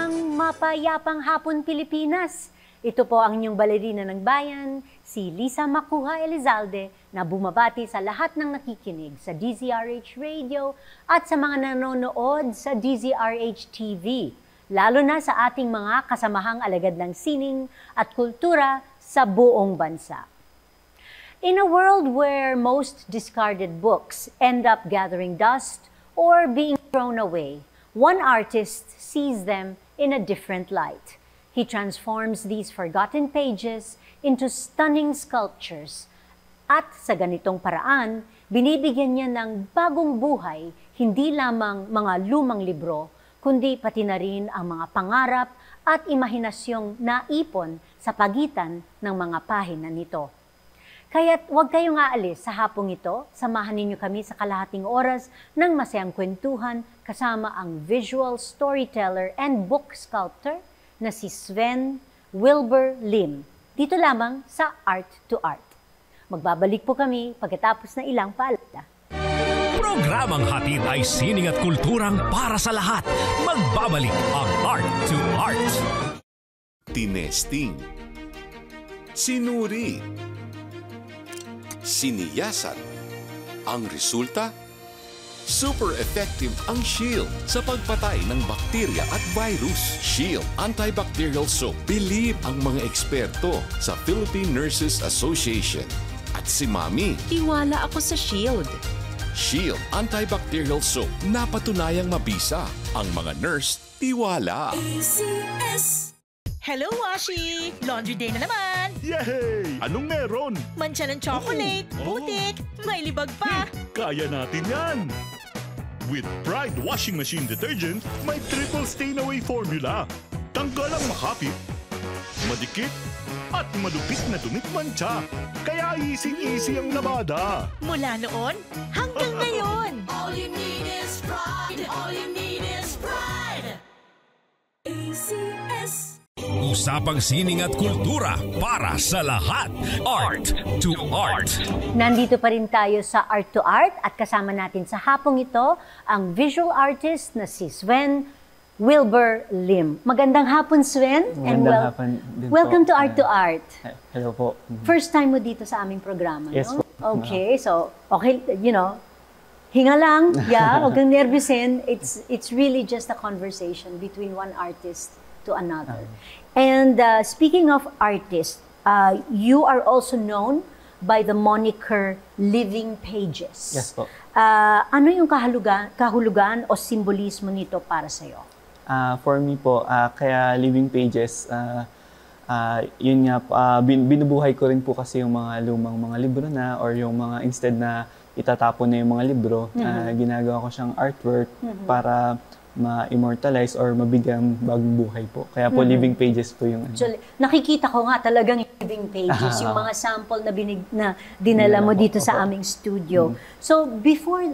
Isang mapayapang hapon Pilipinas. Ito po ang inyong balerina ng bayan, si Lisa Macuja Elizalde, na bumabati sa lahat ng nakikinig sa DZRH Radio at sa mga nanonood sa DZRH TV, lalo na sa ating mga kasamahang alagad ng sining at kultura sa buong bansa. In a world where most discarded books end up gathering dust or being thrown away, one artist sees them in a different light. He transforms these forgotten pages into stunning sculptures. At sa ganitong paraan, binibigyan niya ng bagong buhay hindi lamang mga lumang libro, kundi pati na rin ang mga pangarap at imahinasyong naipon sa pagitan ng mga pahina nito. Kaya't huwag kayong aalis sa hapong ito, samahan ninyo kami sa kalahating oras ng masayang kwentuhan kasama ang visual storyteller and book sculptor na si Sven Wilbur Lim, dito lamang sa Art to Art. Magbabalik po kami pagkatapos ng ilang paalala. Programang hatid ay sining at kulturang para sa lahat. Magbabalik ang Art to Art. Tinesting, sinuri, siniyasan. Ang resulta? Super effective ang Shield sa pagpatay ng bakterya at virus. Shield Antibacterial Soap. Believe ang mga eksperto sa Philippine Nurses Association. At si Mami. Tiwala ako sa Shield. Shield Antibacterial Soap. Napatunayang mabisa. Ang mga nurse, tiwala. ACS. Hello, Washi! Laundry day na naman! Yay! Anong meron? Mancha ng chocolate, putik, may libag pa. Kaya natin yan! With Pride Washing Machine Detergent, may triple stain-away formula. Tanggal ang makapit, madikit, at madupit na dumit mancha. Kaya easy-easy ang labada. Mula noon hanggang ngayon. All you need is pride. All you need is pride. ACS. Usapang sining at kultura para sa lahat. Art to Art. Nandito pa rin tayo sa Art to Art at kasama natin sa hapong ito ang visual artist na si Sven Wilbur Lim. Magandang hapon, Sven. Magandang hapon din welcome po. to Art to Art. Hello po. First time mo dito sa aming programa, Yes no? po. Okay, so, okay, hinga lang. Yeah, huwag kang nervousin. It's really just a conversation between one artist to another. And speaking of artists, you are also known by the moniker Living Pages. Yes po. Ano yung kahulugan o simbolismo nito para sa'yo? For me po, kaya Living Pages, yun nga, binubuhay ko rin po kasi yung mga lumang mga libro na or yung mga instead na itatapon na yung mga libro, ginagawa ko siyang artwork para ma-immortalize or mabigyan bagong buhay po. Kaya po Living Pages po yung So, nakikita ko nga talagang Living Pages, yung mga sample na dinala mo dito sa aming studio. So, before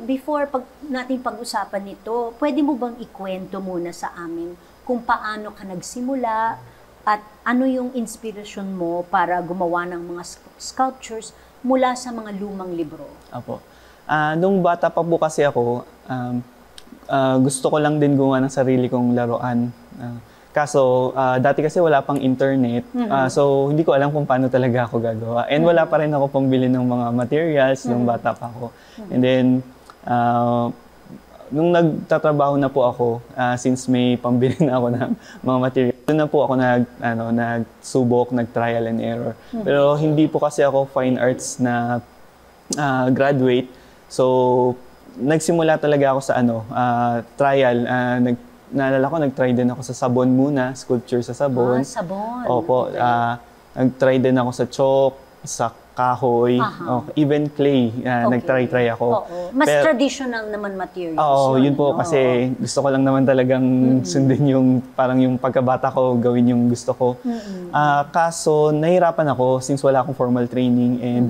natin pag-usapan nito, pwede mo bang ikwento muna sa amin kung paano ka nagsimula at ano yung inspirasyon mo para gumawa ng mga sculptures mula sa mga lumang libro? Apo. Nung bata pa po kasi ako, gusto ko lang din gumawa ng sarili kong laruan. Kaso, dati kasi wala pang internet, so hindi ko alam kung paano talaga ako gagawa. And wala pa rin ako pambili ng mga materials nung bata pa ako. And then, nung nagtatrabaho na po ako, since may pambili na ako ng mga materials, doon na po ako nagsubok, nag-trial and error. Pero hindi po kasi ako fine arts na graduate. So, nagsimula talaga ako sa trial. Naalala ko, nag-try din ako sa sabon muna, sculpture sa sabon. Sabon. Opo. Okay. Nag-try din ako sa chalk, sa kahoy, even clay. Nag-try ako. Mas traditional naman materials. Oo, yun po kasi gusto ko lang naman talagang sundin yung parang yung pagkabata ko, gawin yung gusto ko. Kaso, nahirapan ako since wala akong formal training and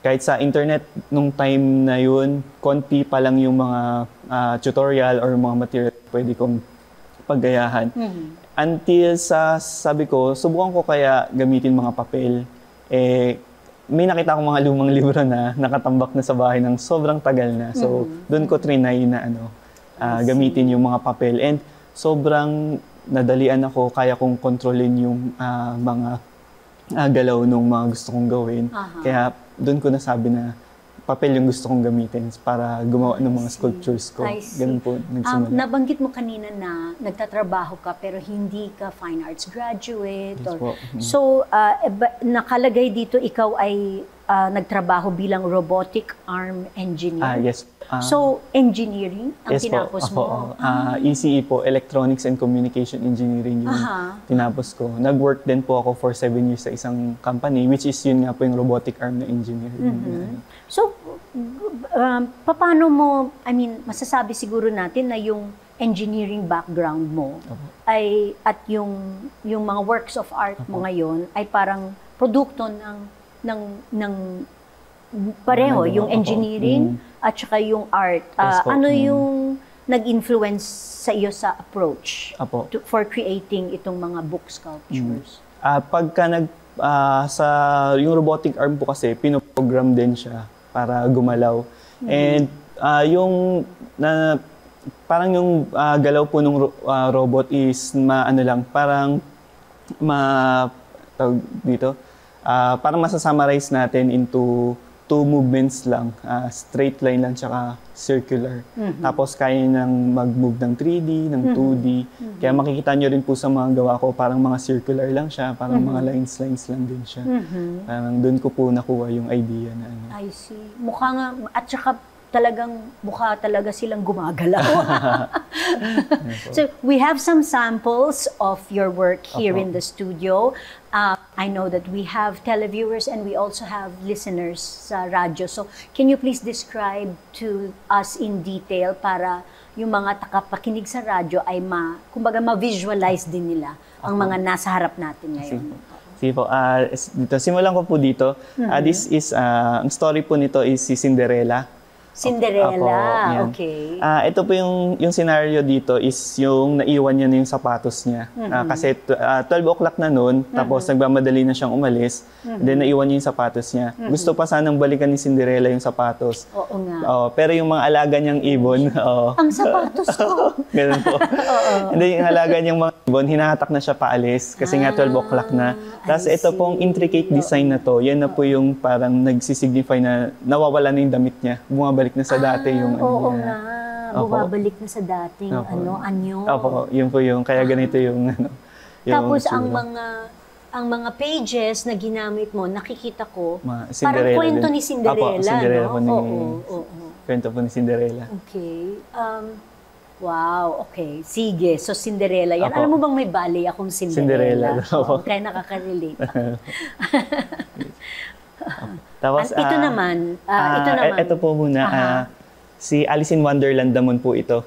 kahit sa internet, nung time na yun, konti pa lang yung mga tutorial or mga material pwede kong paggayahan. Until sabi ko, subukan ko kaya gamitin mga papel. May nakita akong mga lumang libro na nakatambak na sa bahay ng sobrang tagal na. So, doon ko trinay na gamitin yung mga papel. And sobrang nadalian ako, kaya kong kontrolin yung mga galaw nung mga gusto kong gawin. Kaya doon ko nasabi na papel yung gusto kong gamitin para gumawa ng mga sculptures ko. Ganun po nagsimula. Nabanggit mo kanina na nagtatrabaho ka pero hindi ka fine arts graduate. Yes po. So, nakalagay dito ikaw ay nagtrabaho bilang robotic arm engineer. Yes. So, engineering ang yes tinapos po, mo? ECE po, Electronics and Communication Engineering yung tinapos ko. Nag-work din po ako for 7 years sa isang company, which is yun nga po yung robotic arm na engineer. So, paano mo, masasabi siguro natin na yung engineering background mo ay, at yung mga works of art mo ngayon ay parang produkto ng pareho, yung engineering at saka yung art. Ano yung nag-influence sa iyo sa approach for creating itong mga book sculptures? Pagka yung robotic arm po kasi, pinoprogram din siya para gumalaw. And parang yung galaw po ng robot is parang masasummarize natin into 2 movements lang, straight line lang tsaka circular. Tapos kaya nang mag-move ng 3D, ng 2D. Kaya makikita nyo rin po sa mga gawa ko, parang mga circular lang siya, parang mga lines lang din siya. Parang doon ko po nakuha yung idea na ano. I see. Mukha nga, at saka mukha talaga silang gumagalaw. So, we have some samples of your work here in the studio. I know that we have televiewers and we also have listeners sa radyo. So, can you please describe to us in detail para yung mga takapakinig sa radyo ay ma-visualize din nila ang mga nasa harap natin ngayon. Sige po. Simulan ko po dito. This is, ang story po nito is si Cinderella. Cinderella, okay. Ito po yung scenario dito is yung naiwan niya na yung sapatos niya. Kasi 12 o'clock na noon, tapos nagmamadali na siyang umalis, then naiwan niya yung sapatos niya. Gusto pa sanang balikan ni Cinderella yung sapatos. Oo nga. Pero yung mga alaga niyang ibon, ang sapatos ko! Ganun po. Hindi, yung alaga niyang mga ibon, hinahatak na siya paalis kasi nga 12 o'clock na. Tapos ito pong intricate design na to, yan na po yung parang nagsisignify na nawawala na yung damit niya. Bumabalik na sa dati yung oo nga, bumabalik na sa dating anyo. Opo, yun po yung, kaya ganito yung Tapos ang mga pages na ginamit mo, nakikita ko, parang kwento ni Cinderella, Cinderella no? Kwento po ni Cinderella. Okay. Wow, okay. Sige, so Cinderella yan. Alam mo bang may ballet akong Cinderella? Kaya nakaka-relate ako. Tapos, ito naman. Ito po muna, si Alice in Wonderland naman po ito.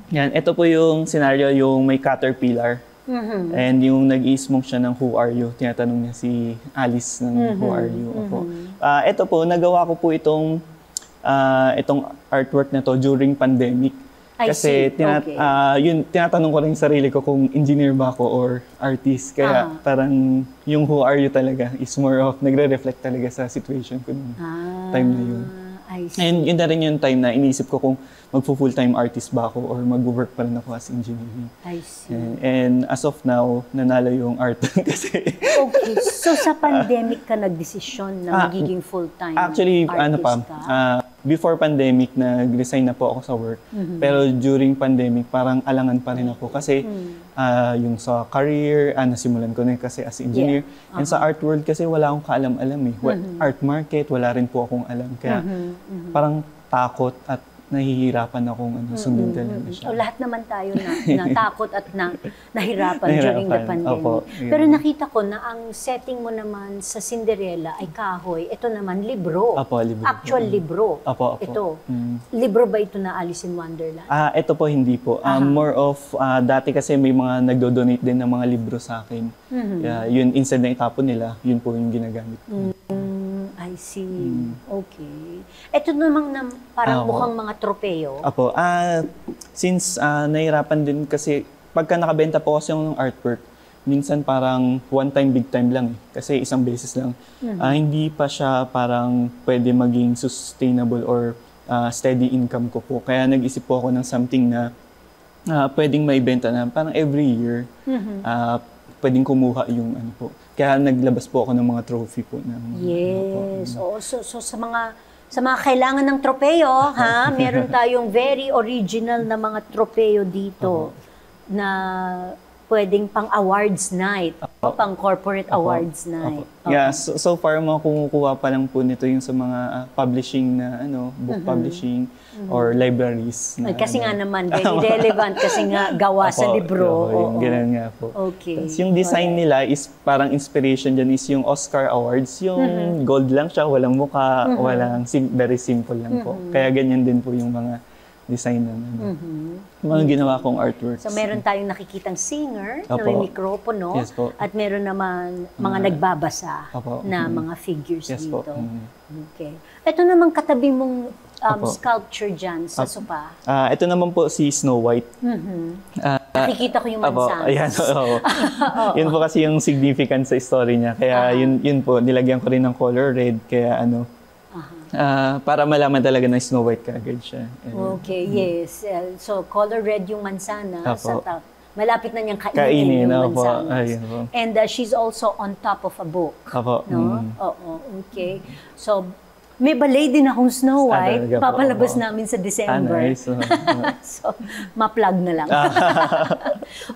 Yan, ito po yung scenario, yung may caterpillar. And yung nag-i-smoke siya ng Who Are You? Tinatanong niya si Alice ng Who Are You? Ito po, nagawa ko po itong artwork na to during pandemic. Kasi tinatanong ko rin sarili ko kung engineer ba ako or artist. Kaya parang yung Who Are You talaga is more of nagre-reflect talaga sa situation ko nung time na yun. And yun na rin yung time na iniisip ko kung magpo-full-time artist ba ako or mag-work pa rin ako as engineering. I see. And as of now, nanalo yung art kasi. Okay. So sa pandemic ka nagdesisyon na magiging full-time artist ka? Before pandemic, nag-resign na po ako sa work. Pero during pandemic, parang alangan pa rin ako. Kasi yung sa career, nasimulan ko na kasi as engineer. And sa art world kasi wala akong kaalam-alam eh. Art market, wala rin po akong alam. Kaya parang takot at nahihirapan akong sundin talaga siya. Lahat naman tayo na takot at nahirapan during the pandemic. Pero nakita ko na ang setting mo naman sa Cinderella ay kahoy. Ito naman, libro. Libro. Actual libro. Opo. Ito. Libro ba ito na Alice in Wonderland? Ito po, hindi po. More of, dati kasi may mga nagdo-donate din ng mga libro sa akin. Yun, instead na itapon nila, yun po yung ginagamit. I see. Okay. Ito namang parang mukhang mga tropeyo. Since nahirapan din kasi, pagka nakabenta po kasi yung artwork, minsan parang one time, big time lang eh. Kasi isang beses lang. Hindi pa siya parang pwede maging sustainable or steady income ko po. Kaya nag-isip po ako ng something na pwedeng maibenta na parang every year. Pwedeng kumuha yung ano po. Kaya naglabas po ako ng mga trophy po. Yes. Oo, so sa mga kailangan ng tropeyo, ha, meron tayong very original na mga tropeyo dito na pwedeng pang awards night o pang corporate awards night. Yeah, so far mga kumukuha pa lang po nito yung sa mga publishing na book publishing or libraries. Na, kasi nga naman, very relevant kasi nga gawa sa libro. Yung ganun nga po. Okay. Tapos yung design nila is parang inspiration dyan is yung Oscar Awards. Yung gold lang siya, walang mukha, very simple lang po. Kaya ganyan din po yung mga design na mga ginawa kong artworks. So meron tayong nakikitang singer na may mikropono at meron naman mga nagbabasa na mga figures dito. Okay. Ito naman katabi mong sculpture dyan sa sopa. Ito naman po si Snow White. Nakikita ko yung mansanas. Ayan, yun po kasi yung significance sa story niya. Kaya yun po, nilagyan ko rin ng color red. Kaya para malaman talaga na Snow White kaagad siya. Okay, yes. So, color red yung mansanas. Malapit na niyang kainin yung mansanas. And she's also on top of a book. No? Oo, okay. So, may ballet din akong Snow White. Papalabas namin sa December. So, ma-plug na lang.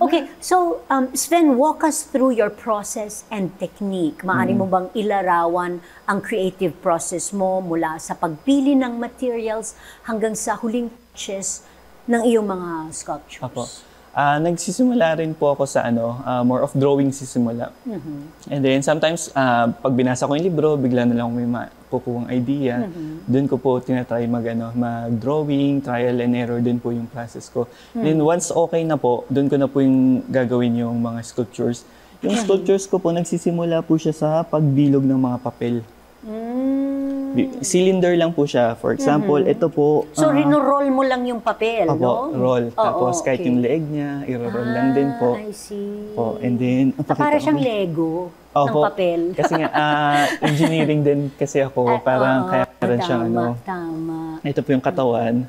Okay, so Sven, walk us through your process and technique. Maaari mo bang ilarawan ang creative process mo mula sa pagpili ng materials hanggang sa huling touches ng iyong mga sculptures? Nagsisimula rin po ako sa more of drawing sisimula. And then sometimes, pag binasa ko yung libro, bigla na lang may makukuhang idea. Doon ko po tinatry mag-drawing, trial and error din po yung process ko. Then once okay na po, doon ko na po yung gagawin yung mga sculptures. Yung sculptures ko po, nagsisimula po siya sa pagbilog ng mga papel. Cylinder lang po siya. For example, ito po. So, rino-roll mo lang yung papel, no? Roll. Tapos kahit yung leeg niya, i-roll lang din po. I see. And then, para siyang Lego ng papel. Kasi nga, engineering din kasi ako. Parang kaya rin siyang Tama. Ito po yung katawan.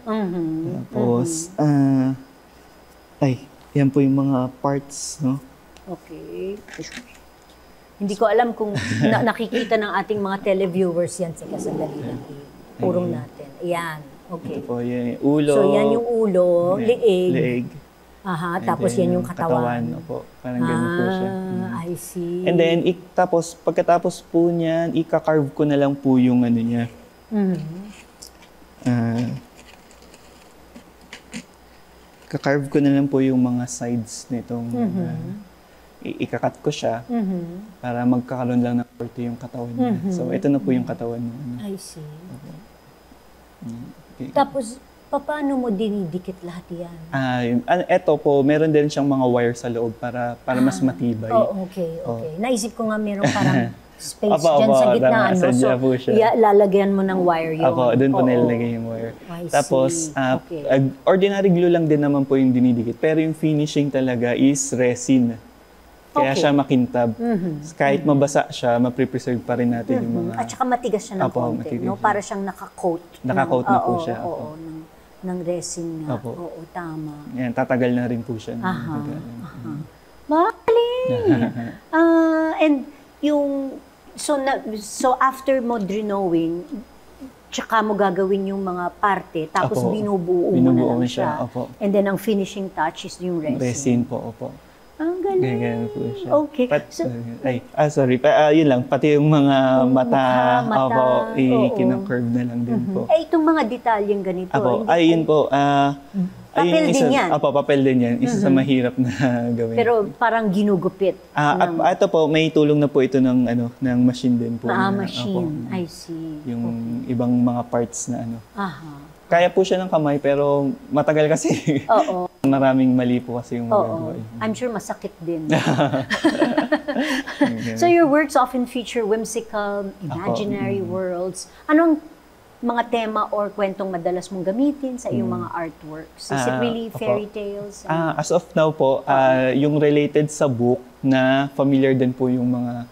Tapos, yan po yung mga parts, no? Okay. Hindi ko alam kung nakikita ng ating mga televiewers yan. Sige, sandali lang. Purong natin. Ayan. Okay. Ito po yung ulo. So, yan yung ulo, leeg. Leeg. Tapos yan yung katawan. Opo. Parang ganun po siya. I see. And then, pagkatapos po niyan, ika-carve ko na lang po yung niya. Ka-carve ko na lang po yung mga sides nitong ikakat ko siya para magkakaroon lang ng korte yung katawan niya. So, ito na po yung katawan niya. I see. Okay. Tapos, paano mo dinidikit lahat yan? Ito po, meron din siyang mga wire sa loob para mas matibay. Okay. Naisip ko nga meron parang space dyan sa gitna. So, lalagyan mo ng wire yun. Doon po nilalagay yung wire. Tapos, ordinary glue lang din naman po yung dinidikit. Pero yung finishing talaga is resin. Kaya siya makintab. Kahit mabasa siya, ma-preserve pa rin natin yung mga... At saka matigas siya ng konti, no? Para siyang naka-coat. Naka-coat na po siya. Ng resin nga. Oo, tama. Yan, tatagal na rin po siya. Magaling! And yung... So after mo drawing, tsaka mo gagawin yung mga parte, tapos binubuo mo na lang siya. And then ang finishing touch is yung resin. Resin po, opo. Ang galing. Ganyan po siya. Okay. Sorry. Yun lang. Pati yung mga mata. Kinang-curve na lang din po. Itong mga detalyeng ganito. Yun po. Papel din yan? Papel din yan. Isa sa mahirap na gawin. Pero parang ginugupit. Ito po, may tulong na po ito ng machine din po. Machine. I see. Yung ibang mga parts na Kaya po siya ng kamay, pero matagal kasi. Maraming mali po kasi yung magagawa. I'm sure masakit din. So your works often feature whimsical, imaginary worlds. Anong mga tema or kwentong madalas mong gamitin sa iyong mga artworks? Is it really fairy tales? As of now po, yung related sa book na familiar din po yung mga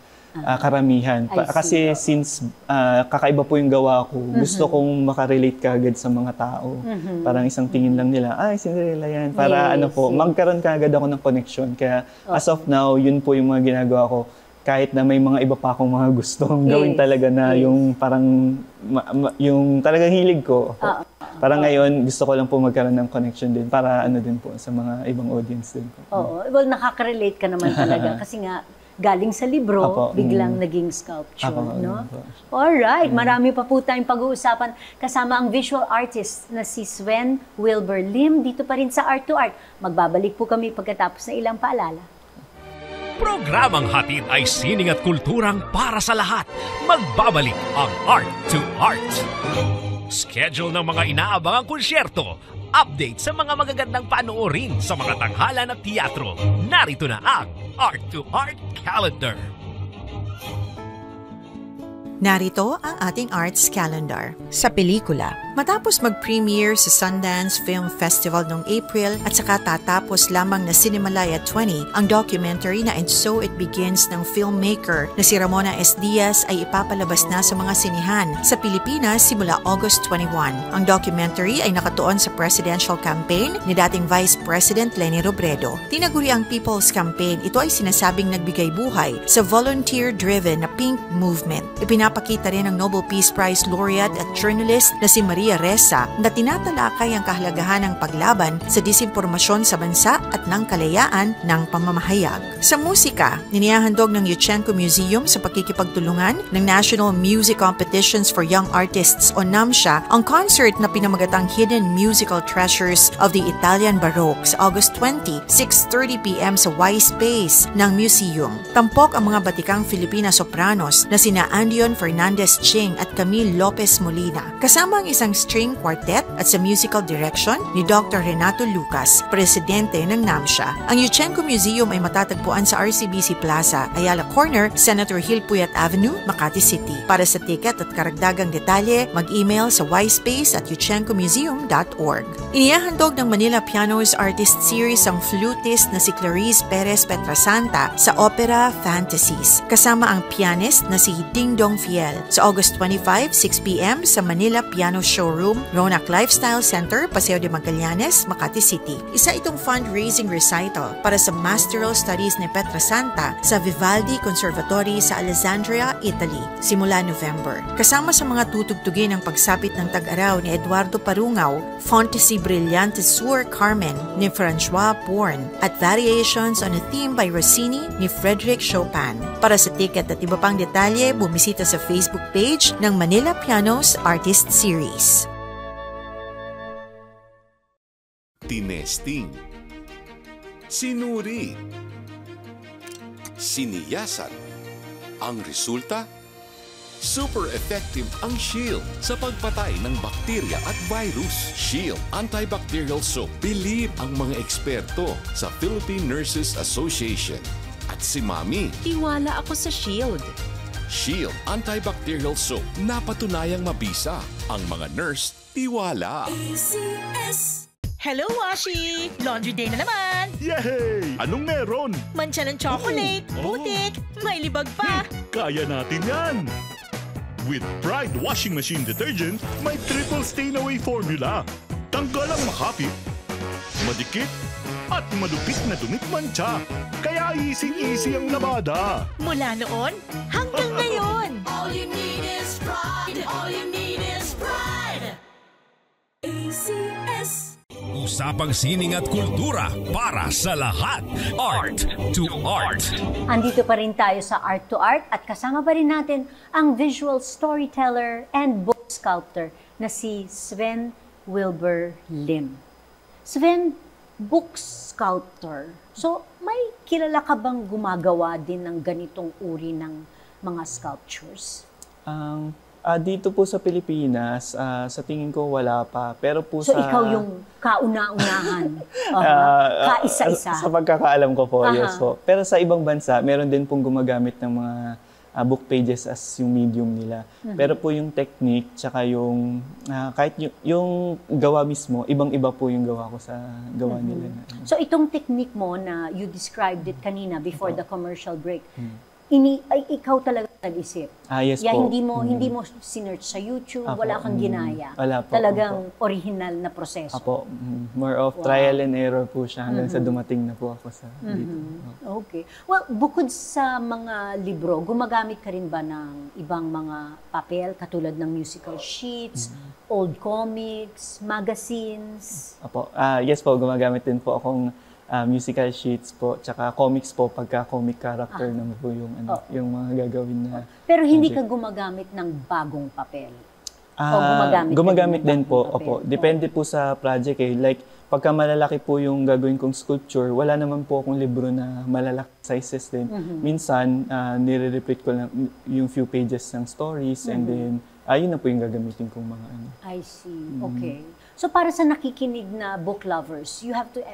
karamihan. I see. Kasi since kakaiba po yung gawa ko, gusto kong makarelate kaagad sa mga tao. Parang isang tingin lang nila, ay, Cinderella yan. Para magkaroon kaagad ako ng connection. Kaya as of now, yun po yung mga ginagawa ko. Kahit na may mga iba pa akong mga gustong gawin talaga na yung parang, yung talagang hilig ko. Parang ngayon, gusto ko lang po magkaroon ng connection din para din po sa mga ibang audience din po. Oo. Well, nakaka-relate ka naman talaga kasi nga, galing sa libro, biglang naging sculpture, no? Alright, marami pa po tayong pag-uusapan kasama ang visual artist na si Sven Wilber Lim dito pa rin sa Art to Art. Magbabalik po kami pagkatapos ng ilang paalala. Programang hatid ay sining at kulturang para sa lahat. Magbabalik ang Art to Art. Schedule ng mga inaabangang konsyerto, update sa mga magagandang panoorin sa mga tanghalan at teatro. Narito na ang Art to Art Calendar. Narito ang ating arts calendar. Sa pelikula, matapos mag-premiere sa Sundance Film Festival noong April at saka tatapos lamang na Cinemalaya 20, ang documentary na And So It Begins ng filmmaker na si Ramona S. Diaz ay ipapalabas na sa mga sinihan sa Pilipinas simula August 21. Ang documentary ay nakatuon sa presidential campaign ni dating Vice President Leni Robredo. Tinaguri ang People's Campaign, ito ay sinasabing nagbigay buhay sa volunteer-driven na Pink Movement. Ipinapakita rin ng Nobel Peace Prize laureate at journalist na si Maria Ressa na tinatalakay ang kahalagahan ng paglaban sa disinformasyon sa bansa at ng kalayaan ng pamamahayag. Sa musika, ninihahandog ng Yuchenko Museum sa pakikipagtulungan ng National Music Competitions for Young Artists o NAMSIA ang concert na pinamagatang Hidden Musical Treasures of the Italian Baroque sa August 20, 6:30 p.m. sa Y Space ng museum. Tampok ang mga batikang Filipina sopranos na sina Andion Fernandez Ching at Camille Lopez Molina, kasama ang isang string quartet at sa musical direction ni Dr. Renato Lucas, presidente ng NAMSIA. Ang Yuchenko Museum ay matatagpuan sa RCBC Plaza, Ayala Corner, Senator Hill Puyat Avenue, Makati City. Para sa ticket at karagdagang detalye, mag-email sa yspace@yuchenkomuseum.org. Inihahandog ng Manila Pianos Artist Series ang flutist na si Clarice Perez Petrasanta sa Opera Fantasies, kasama ang pianist na si Ding Dong Fiel sa August 25, 6 p.m. sa Manila Piano Showroom, Ronak Lifestyle Center, Paseo de Magallanes, Makati City. Isa itong fundraising recital para sa Masteral Studies ni Petrasanta sa Vivaldi Conservatory sa Alessandria, Italy, simula November. Kasama sa mga tutugtugin ng pagsapit ng tag-araw ni Eduardo Parungaw, Fantasy Brillante Sur Carmen ni François Bourne at Variations on a Theme by Rossini ni Frédéric Chopin. Para sa ticket at iba pang detalye, bumisita sa Facebook page ng Manila Pianos Artist Series. Tinesting, sinuri, siniyasan. Ang resulta? Super effective ang Shield sa pagpatay ng bakterya at virus. Shield Antibacterial Soap. Believe ang mga eksperto sa Philippine Nurses Association. At si Mami. Tiwala ako sa Shield. Shield Antibacterial Soap. Napatunayang mabisa. Ang mga nurse, tiwala. Hello, Washi! Laundry day na naman! Yay! Anong meron? Mancha ng chocolate, putik, may libag pa. Kaya natin yan! With Pride Washing Machine Detergent, may triple stain-away formula. Tanggal ang makapit, madikit, at madupit na dumit mancha. Kaya easy-easy ang labada. Mula noon hanggang ngayon. All you need is pride. All you need is pride. ACS. Usapang sining at kultura para sa lahat. Art to Art. Andito pa rin tayo sa Art to Art at kasama pa rin natin ang visual storyteller and book sculptor na si Sven Wilber Lim. Sven, book sculptor. So, may kilala ka bang gumagawa din ng ganitong uri ng mga sculptures? Dito po sa Pilipinas, sa tingin ko wala pa. Pero po So, sa... ikaw yung kauna-unahan? Kaisa-isa? Sa pagkakaalam ko po, yes po. Pero sa ibang bansa, meron din pong gumagamit ng mga book pages as yung medium nila. Pero po yung technique, tsaka yung, kahit yung gawa mismo, ibang-iba po yung gawa ko sa gawa nila. So, itong technique mo na you described it kanina before the commercial break, ikaw talaga nag-isip. Yes Kaya po. hindi mo sinearch sa YouTube, Apo. wala kang ginaya. Wala po. Talagang original na proseso. Apo, more of trial and error po siya hanggang sa dumating na po ako sa dito. Okay. Well, bukod sa mga libro, gumagamit ka rin ba ng ibang mga papel katulad ng musical sheets, old comics, magazines? Apo, yes po, gumagamit din po akong musical sheets po, tsaka comics po, pagka comic character naman po yung, yung mga gagawin na... Pero hindi ka gumagamit ng bagong papel? O gumagamit ka din po, bagong opo. papel? Depende po sa project eh. Like, pagka malalaki po yung gagawin kong sculpture, wala naman po akong libro na malalaki sizes din. Minsan, nire-repeat ko lang yung few pages ng stories and then, yun na po yung gagamitin kong mga ano. I see. Okay. So para sa nakikinig na book lovers,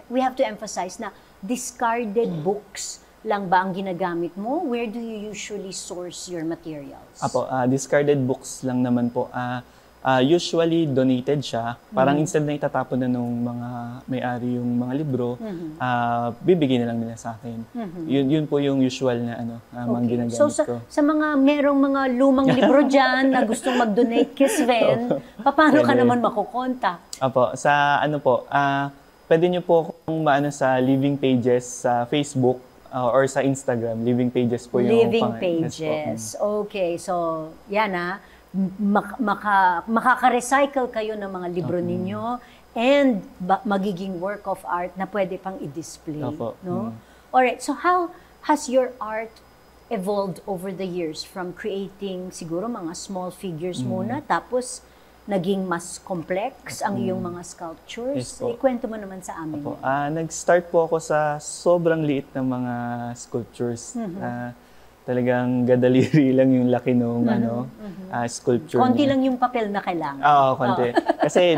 we have to emphasize na discarded books lang ba ang ginagamit mo? Where do you usually source your materials? Apo, discarded books lang naman po. Usually donated siya. Parang instead na itatapon na nung mga may-ari yung mga libro, bibigyan na lang nila sa akin. Yun po yung usual na mga ginagamit so, ko. sa mga merong mga lumang libro dyan na gustong mag-donate kay Sven, paano ka naman makukontak? Apo, sa pwede nyo po kung maano sa Living Pages sa Facebook or sa Instagram. Living Pages po yung Living Pages. Okay, so yan makaka-recycle kayo ng mga libro ninyo and magiging work of art na pwede pang i-display. No? Alright, so how has your art evolved over the years from creating siguro mga small figures muna, tapos naging mas complex ang iyong mga sculptures? Yes, Ikwento mo naman sa amin. Nag-start po ako sa sobrang liit ng mga sculptures. Talagang gadaliri lang yung laki nung sculpture. Konti lang yung papel na kailangan. Oo, konti. Kasi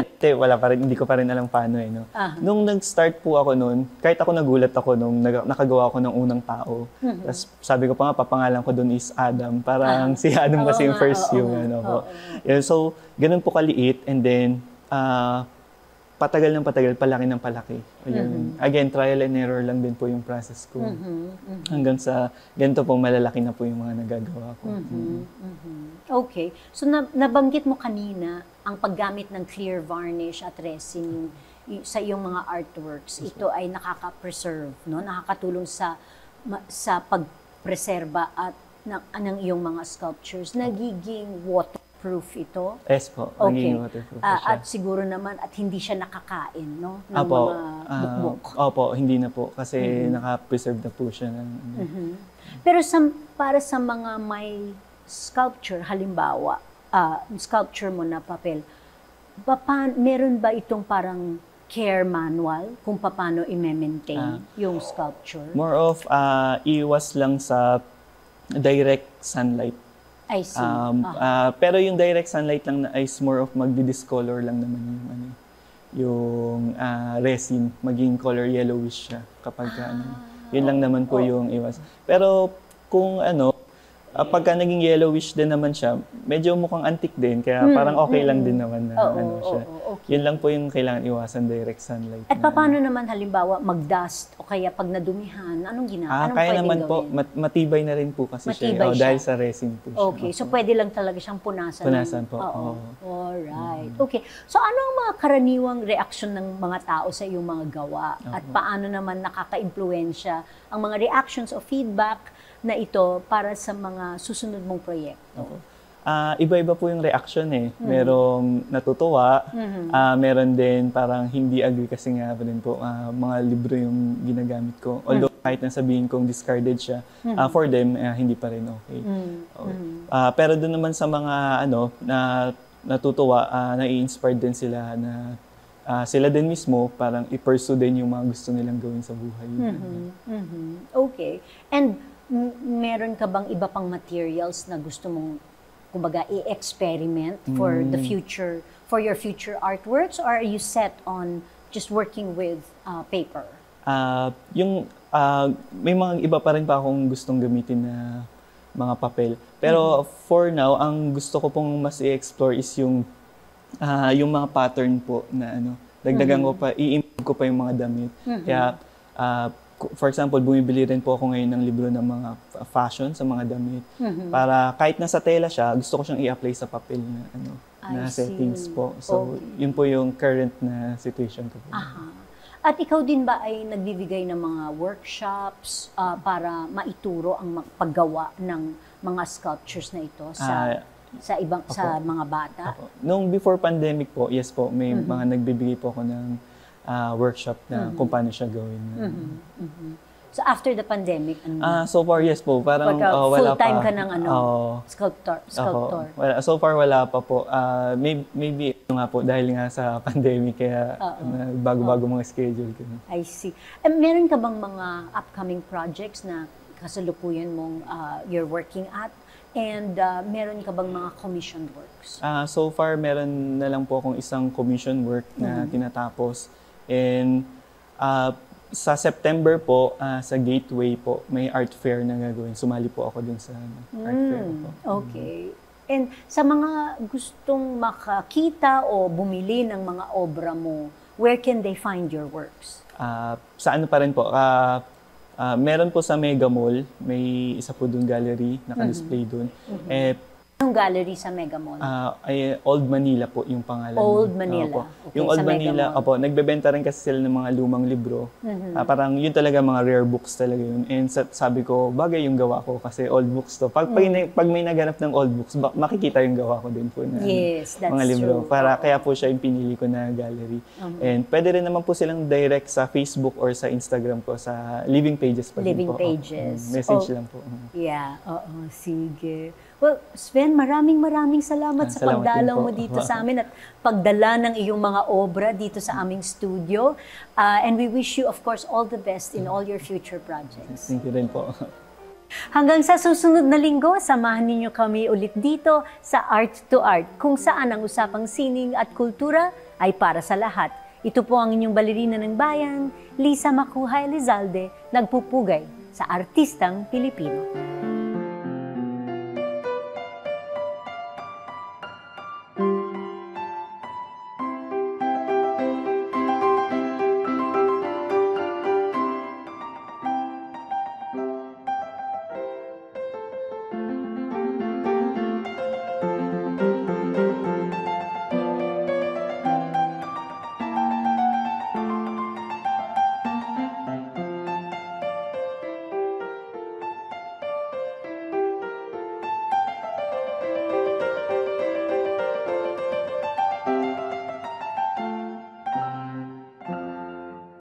hindi ko pa rin alam paano eh. No? Nung nag-start po ako noon, kahit ako nagulat ako nung nakagawa ako ng unang tao. Tapos sabi ko pa nga, papangalan ko doon is Adam. Parang si Adam kasi yung first yung ko. So, ganun po kaliit and then patagal ng patagal, palaki ng palaki. Again, trial and error lang din po yung process ko. Hanggang sa ganito po, malalaki na po yung mga nagagawa ko. Okay. So, nabanggit mo kanina ang paggamit ng clear varnish at resin sa iyong mga artworks. Ito ay nakaka-preserve, no? Nakakatulong sa pagpreserba at ng iyong mga sculptures. Nagiging waterproof ito? Yes po, naging waterproof siya. At siguro naman, at hindi siya nakakain, no? Ng mga bukbok. Opo, hindi na po. Kasi naka-preserve na po siya. Pero para sa mga may sculpture, halimbawa, sculpture mo na papel, meron ba itong parang care manual kung paano i-maintain yung sculpture? More of, iwas lang sa direct sunlight. I see. Pero yung direct sunlight lang is more of magdi-discolor lang naman yung resin, maging color yellowish siya kapag yun lang naman po yung iwas. Pero kung pagka naging yellowish din naman siya, medyo mukhang antique din, kaya parang okay lang din naman na siya. Okay. Yun lang po yung kailangan iwasan, direct sunlight. At paano naman halimbawa mag-dust o kaya pag nadumihan, anong ginagawa? Kaya naman gawin? Po, matibay na rin po kasi matibay siya. Dahil sa resin po siya. Okay, so pwede lang talaga siyang punasan. Punasan po. Alright. Okay. So ano ang mga karaniwang reaksyon ng mga tao sa iyong mga gawa? At paano naman nakaka-impluwensya ang mga reactions o feedback na ito para sa mga susunod mong proyekto? Iba-iba po yung reaction eh. Merong natutuwa, meron din parang hindi agree kasi nga rin po mga libro yung ginagamit ko. Although kahit nasabihin kong discarded siya, for them, hindi pa rin okay. Pero doon naman sa mga na natutuwa, nai-inspired din sila na sila din mismo parang i-pursue din yung mga gusto nilang gawin sa buhay. Okay. And meron ka bang iba pang materials na gusto mong kumbaga i-experiment for the future, for your future artworks, or are you set on just working with paper? May mga iba pa rin pa akong gustong gamitin na mga papel. Pero for now, ang gusto ko pong mas i-explore is yung mga pattern po na dagdagan ko pa, i-improve ko pa yung mga damit. Kaya for example, bumibili rin po ako ngayon ng libro ng mga fashion sa mga damit. Para kahit nasa tela siya, gusto ko siyang i-apply sa papel na, na settings po. So, yun po yung current na situation ko po. At ikaw din ba ay nagbibigay ng mga workshops para maituro ang paggawa ng mga sculptures na ito sa mga bata? Nung before pandemic po, yes po, may mga nagbibigay po ako ng workshop na kung paano siya gawin. So after the pandemic, so far, yes po. Parang wala pa. Full-time ka ng sculptor. So far, wala pa po. Maybe nga po, dahil nga sa pandemic, kaya bago-bago mga schedule. I see. Meron ka bang mga upcoming projects na kasalukuyan mong you're working at? And meron ka bang mga commissioned works? So far, meron na lang po akong isang commission work na tinatapos. And sa September po, sa Gateway po, may art fair na gagawin. Sumali po ako dun sa art fair po. Okay. And sa mga gustong makakita o bumili ng mga obra mo, where can they find your works? Sa ano pa rin po, meron po sa Mega Mall, may isa po dun gallery, naka-display dun. Anong gallery sa Mega Mall? Old Manila po yung pangalan. Old Manila. Okay, yung Old Manila, nagbebenta rin kasi sila ng mga lumang libro. Parang yun talaga mga rare books talaga yun. And sabi ko, bagay yung gawa ko kasi old books to. Pag may naganap ng old books, makikita yung gawa ko din po na mga libro. True. Kaya po siya yung pinili ko na gallery. And pwede rin naman po silang direct sa Facebook or sa Instagram ko, sa Living Pages pa din po. Living Pages. Message lang po. Yeah, sige. Well, Sven, maraming salamat sa pagdalaw mo dito sa amin at pagdala ng iyong mga obra dito sa aming studio. And we wish you, of course, all the best in all your future projects. Thank you rin po. Hanggang sa susunod na linggo, samahan ninyo kami ulit dito sa Art to Art, kung saan ang usapang sining at kultura ay para sa lahat. Ito po ang inyong balerina ng bayan, Lisa Macuja Elizalde, nagpupugay sa artistang Pilipino.